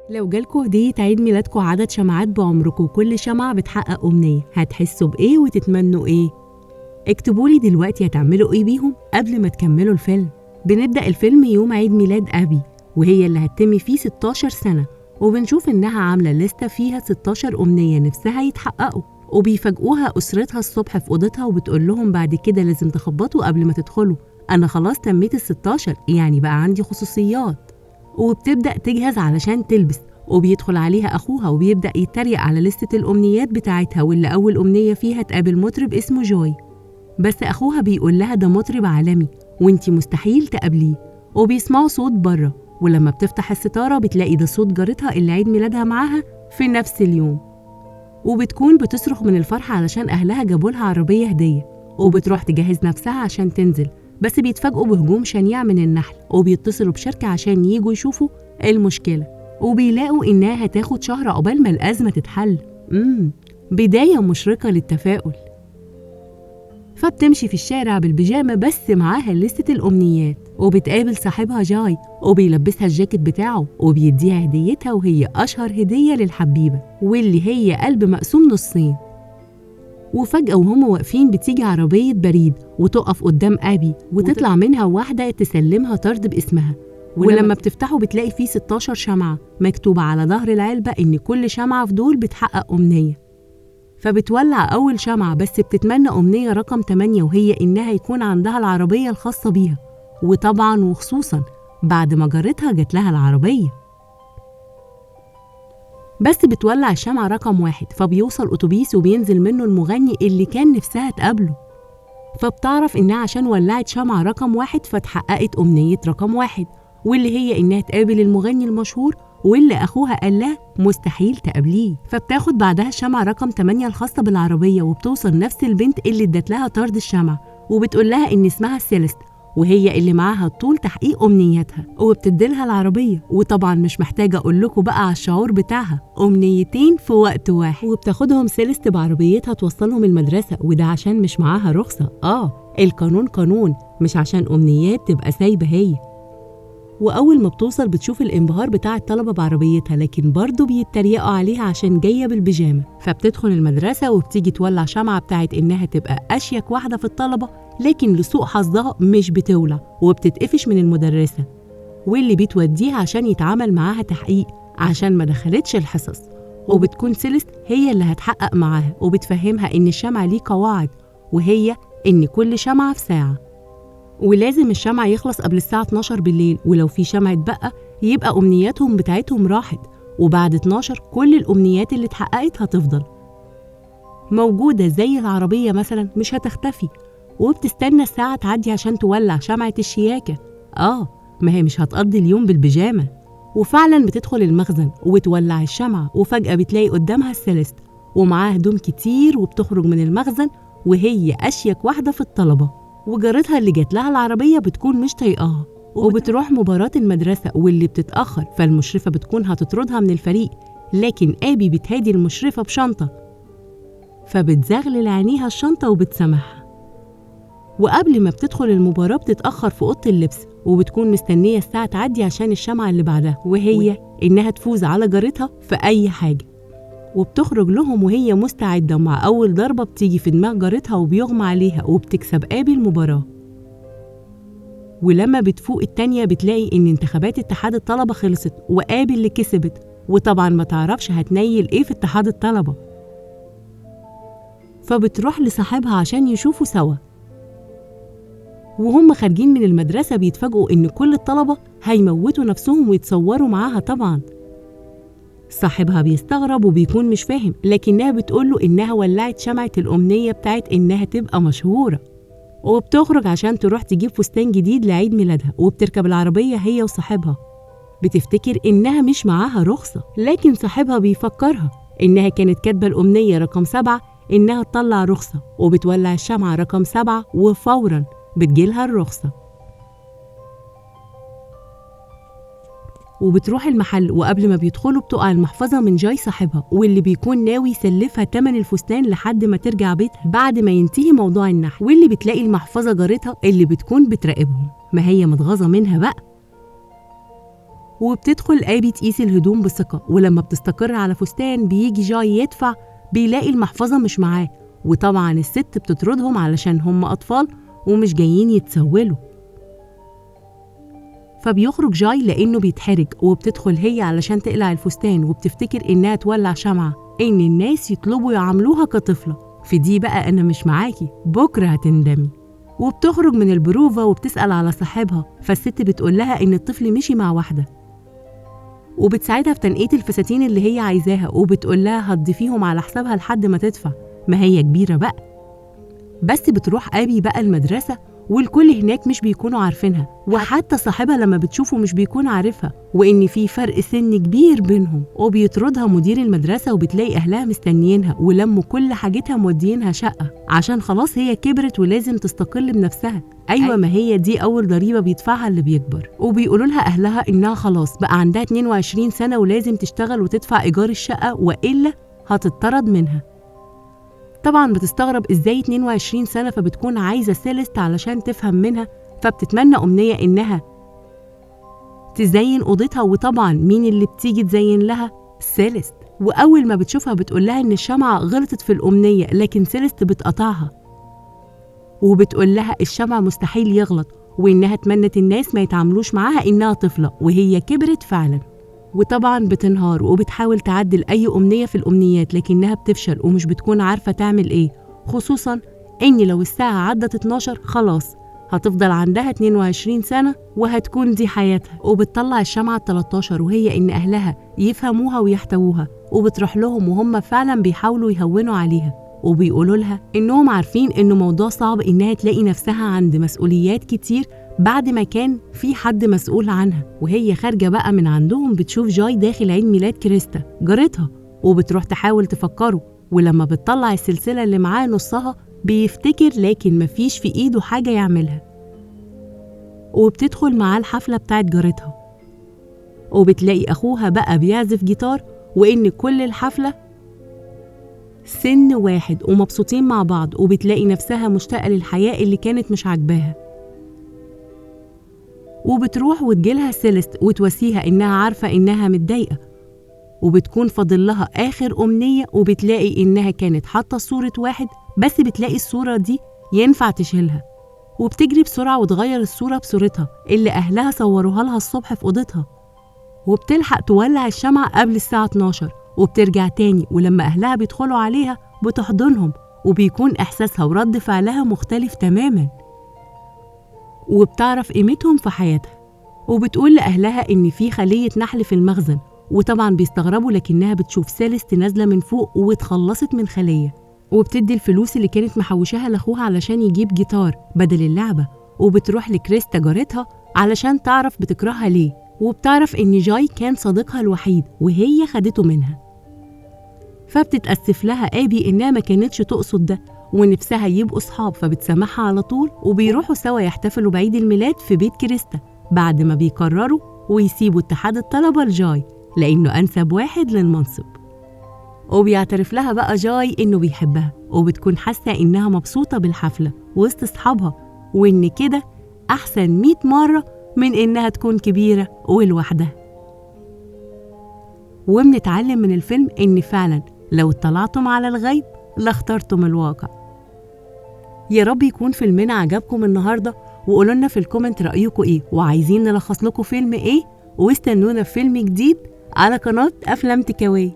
لو جالكوا هدية عيد ميلادكوا عدد شمعات بعمركوا وكل شمعة بتحقق أمنية، هتحسوا بإيه وتتمنوا إيه؟ اكتبولي دلوقتي هتعملوا إيه بيهم قبل ما تكملوا الفيلم. بنبدأ الفيلم يوم عيد ميلاد أبي، وهي اللي هتتم فيه 16 سنة، وبنشوف إنها عاملة لستة فيها 16 أمنية نفسها يتحققوا، وبيفاجئوها أسرتها الصبح في أوضتها وبتقول لهم بعد كده لازم تخبطوا قبل ما تدخلوا، أنا خلاص تميت ال16 يعني بقى عندي خصوصيات. وبتبدأ تجهز علشان تلبس، وبيدخل عليها أخوها وبيبدأ يتريق على لستة الأمنيات بتاعتها، واللي أول أمنية فيها تقابل مطرب اسمه جوي، بس أخوها بيقول لها ده مطرب عالمي وانتي مستحيل تقابليه. وبيسمعوا صوت بره، ولما بتفتح الستارة بتلاقي ده صوت جارتها اللي عيد ميلادها معاها في نفس اليوم، وبتكون بتصرخ من الفرحة علشان أهلها جابولها عربية هدية، وبتروح تجهز نفسها عشان تنزل، بس بيتفاجئوا بهجوم شنيع من النحل، وبيتصلوا بشركة عشان ييجوا يشوفوا المشكلة، وبيلاقوا إنها هتاخد شهر عقبال ما الأزمة تتحل. بداية مشرقة للتفاؤل. فبتمشي في الشارع بالبيجامة بس معاها لستة الأمنيات، وبتقابل صاحبها جاي وبيلبسها الجاكيت بتاعه وبيديها هديتها، وهي أشهر هدية للحبيبة واللي هي قلب مقسوم نصين. وفجأة وهم واقفين بتيجي عربية بريد وتقف قدام أبي، وتطلع منها واحدة تسلمها طرد باسمها، ولما بتفتحه بتلاقي فيه 16 شمعة مكتوبة على ظهر العلبة إن كل شمعة في دول بتحقق أمنية. فبتولع أول شمعة بس بتتمنى أمنية رقم 8، وهي إنها يكون عندها العربية الخاصة بيها، وطبعاً وخصوصاً بعد ما جارتها جات لها العربية. بس بتولع الشمعة رقم 1، فبيوصل أتوبيس وبينزل منه المغني اللي كان نفسها تقابله، فبتعرف إنها عشان ولعت شمعة رقم 1 فتحققت أمنية رقم 1، واللي هي إنها تقابل المغني المشهور واللي أخوها قال لها مستحيل تقابليه. فبتاخد بعدها الشمعة رقم 8 الخاصة بالعربية، وبتوصل نفس البنت اللي ادت لها طرد الشمعة وبتقول لها إن اسمها سيلست، وهي اللي معاها طول تحقيق أمنياتها، وبتديلها العربية. وطبعا مش محتاجة أقول لكم بقى على الشعور بتاعها، أمنيتين في وقت واحد. وبتاخدهم سيلست بعربيتها توصلهم المدرسة، وده عشان مش معاها رخصة. القانون قانون، مش عشان أمنيات تبقى سايبة هي. وأول ما بتوصل بتشوف الانبهار بتاع الطلبة بعربيتها، لكن برضو بيتريقوا عليها عشان جاية بالبيجامة. فبتدخل المدرسة وبتيجي تولع شمعة بتاعت إنها تبقى أشيك واحدة في الطلبة، لكن لسوء حظها مش بتولع وبتتقفش من المدرسة، واللي بتوديها عشان يتعامل معاها تحقيق عشان ما دخلتش الحصص. وبتكون سيلست هي اللي هتحقق معاها، وبتفهمها إن الشمع ليه قواعد، وهي إن كل شمعة في ساعة، ولازم الشمع يخلص قبل الساعة 12 بالليل، ولو في شمع اتبقى يبقى أمنياتهم بتاعتهم راحت، وبعد 12 كل الأمنيات اللي اتحققت هتفضل موجودة زي العربية مثلا، مش هتختفي. وبتستنى الساعة تعدي عشان تولع شمعة الشياكة، ما هي مش هتقضي اليوم بالبيجامة. وفعلا بتدخل المخزن وتولع الشمعة، وفجأة بتلاقي قدامها السيلست ومعاها هدوم كتير، وبتخرج من المخزن وهي أشيك واحدة في الطلبة، وجارتها اللي جات لها العربية بتكون مش طايقاها، وبتروح مباراة المدرسة واللي بتتأخر، فالمشرفة بتكون هتطردها من الفريق، لكن أبي بتهادي المشرفة بشنطة، فبتزغلل عينيها الشنطة وبتسامحها. وقبل ما بتدخل المباراة بتتأخر في أوضة اللبس، وبتكون مستنية الساعة تعدي عشان الشمعة اللي بعدها، وهي إنها تفوز على جارتها في أي حاجة. وبتخرج لهم وهي مستعدة، مع أول ضربة بتيجي في دماغ جارتها وبيغمى عليها، وبتكسب أبي المباراة. ولما بتفوق التانية بتلاقي إن انتخابات اتحاد الطلبة خلصت وأبي اللي كسبت، وطبعا ما تعرفش هتنيل إيه في اتحاد الطلبة، فبتروح لصاحبها عشان يشوفوا سوا. وهم خارجين من المدرسة بيتفاجئوا إن كل الطلبة هيموتوا نفسهم ويتصوروا معاها. طبعا صاحبها بيستغرب وبيكون مش فاهم، لكنها بتقوله إنها ولعت شمعة الأمنية بتاعت إنها تبقى مشهورة. وبتخرج عشان تروح تجيب فستان جديد لعيد ميلادها، وبتركب العربية هي وصاحبها. بتفتكر إنها مش معاها رخصة، لكن صاحبها بيفكرها إنها كانت كاتبة الأمنية رقم 7 إنها تطلع رخصة، وبتولع الشمعة رقم 7 وفوراً بتجيلها الرخصة. وبتروح المحل، وقبل ما بيدخلوا بتقع المحفظة من جاي صاحبها، واللي بيكون ناوي يسلفها تمن الفستان لحد ما ترجع بيتها بعد ما ينتهي موضوع النحل. واللي بتلاقي المحفظة جارتها اللي بتكون بتراقبهم، ما هي متغاظة منها بقى. وبتدخل آبي تقيس الهدوم بثقة، ولما بتستقر على فستان بيجي جاي يدفع بيلاقي المحفظة مش معاه، وطبعا الست بتطردهم علشان هم أطفال ومش جايين يتسولوا. فبيخرج جاي لأنه بيتحرج، وبتدخل هي علشان تقلع الفستان وبتفتكر إنها تولع شمعة إن الناس يطلبوا يعاملوها كطفلة. في دي بقى أنا مش معاكي، بكرة هتندمي. وبتخرج من البروفة وبتسأل على صاحبها، فالست بتقول لها إن الطفل مشي مع واحدة، وبتساعدها في تنقية الفساتين اللي هي عايزاها، وبتقول لها هتضيفيهم على حسابها لحد ما تدفع، ما هي كبيرة بقى. بس بتروح آبي بقى المدرسة والكل هناك مش بيكونوا عارفينها، وحتى صاحبها لما بتشوفه مش بيكون عارفها، وإن في فرق سن كبير بينهم. وبيطردها مدير المدرسة، وبتلاقي أهلها مستنيينها ولموا كل حاجتها موديينها شقة عشان خلاص هي كبرت ولازم تستقل بنفسها. أيوة، ما هي دي أول ضريبة بيدفعها اللي بيكبر. وبيقولوا لها أهلها إنها خلاص بقى عندها 22 سنة ولازم تشتغل وتدفع إيجار الشقة وإلا هتطرد منها. طبعا بتستغرب ازاي 22 سنة، فبتكون عايزة سيليست علشان تفهم منها، فبتتمنى أمنية إنها تزين أوضتها. وطبعا مين اللي بتيجي تزين لها؟ سيليست. وأول ما بتشوفها بتقول لها إن الشمعة غلطت في الأمنية، لكن سيليست بتقطعها وبتقول لها الشمعة مستحيل يغلط، وإنها تمنت الناس ما يتعاملوش معاها إنها طفلة، وهي كبرت فعلا. وطبعا بتنهار وبتحاول تعدل أي أمنية في الأمنيات، لكنها بتفشل ومش بتكون عارفة تعمل إيه، خصوصا إن لو الساعة عدت 12 خلاص هتفضل عندها 22 سنة وهتكون دي حياتها. وبتطلع الشمعة 13 وهي إن أهلها يفهموها ويحتووها، وبتروح لهم وهم فعلا بيحاولوا يهونوا عليها، وبيقولوا لها إنهم عارفين إنه موضوع صعب إنها تلاقي نفسها عند مسؤوليات كتير بعد ما كان في حد مسؤول عنها. وهي خارجة بقى من عندهم بتشوف جاي داخل عيد ميلاد كريستا جارتها، وبتروح تحاول تفكره، ولما بتطلع السلسلة اللي معاه نصها بيفتكر لكن مفيش في إيده حاجة يعملها. وبتدخل معاه الحفلة بتاعت جارتها، وبتلاقي أخوها بقى بيعزف جيتار، وإن كل الحفلة سن واحد ومبسوطين مع بعض، وبتلاقي نفسها مشتاقة للحياة اللي كانت مش عاجباها. وبتروح وتجيلها سيليست وتواسيها إنها عارفة إنها متضايقة، وبتكون فاضل لها آخر أمنية، وبتلاقي إنها كانت حاطة صورة واحد بس بتلاقي الصورة دي ينفع تشيلها، وبتجري بسرعة وتغير الصورة بصورتها اللي أهلها صوروها لها الصبح في أوضتها، وبتلحق تولع الشمعة قبل الساعة 12، وبترجع تاني، ولما أهلها بيدخلوا عليها بتحضنهم، وبيكون إحساسها ورد فعلها مختلف تماماً، وبتعرف قيمتهم في حياتها. وبتقول لأهلها إن في خلية نحل في المخزن، وطبعا بيستغربوا، لكنها بتشوف سيليست نازلة من فوق واتخلصت من خلية، وبتدي الفلوس اللي كانت محوشاها لأخوها علشان يجيب جيتار بدل اللعبة. وبتروح لكريستا جارتها علشان تعرف بتكرهها ليه، وبتعرف إن جاي كان صديقها الوحيد وهي خدته منها، فبتتأسف لها آبي إنها ما كانتش تقصد ده ونفسها يبقوا صحاب، فبتسامحها على طول، وبيروحوا سوا يحتفلوا بعيد الميلاد في بيت كريستا بعد ما بيقرروا ويسيبوا اتحاد الطلبة لجاي لأنه أنسب واحد للمنصب. وبيعترف لها بقى جاي إنه بيحبها، وبتكون حاسة إنها مبسوطة بالحفلة وسط أصحابها، وإن كده أحسن 100 مرة من إنها تكون كبيرة ولوحدها. وبنتعلم من الفيلم إن فعلا لو اطلعتم على الغيب لاخترتم الواقع. يا رب يكون فيلمنا عجبكم النهاردة، وقولوا لنا في الكومنت رأيكم إيه، وعايزين نلخص لكم فيلم إيه، واستنونا في فيلم جديد على قناة أفلام تكاوي.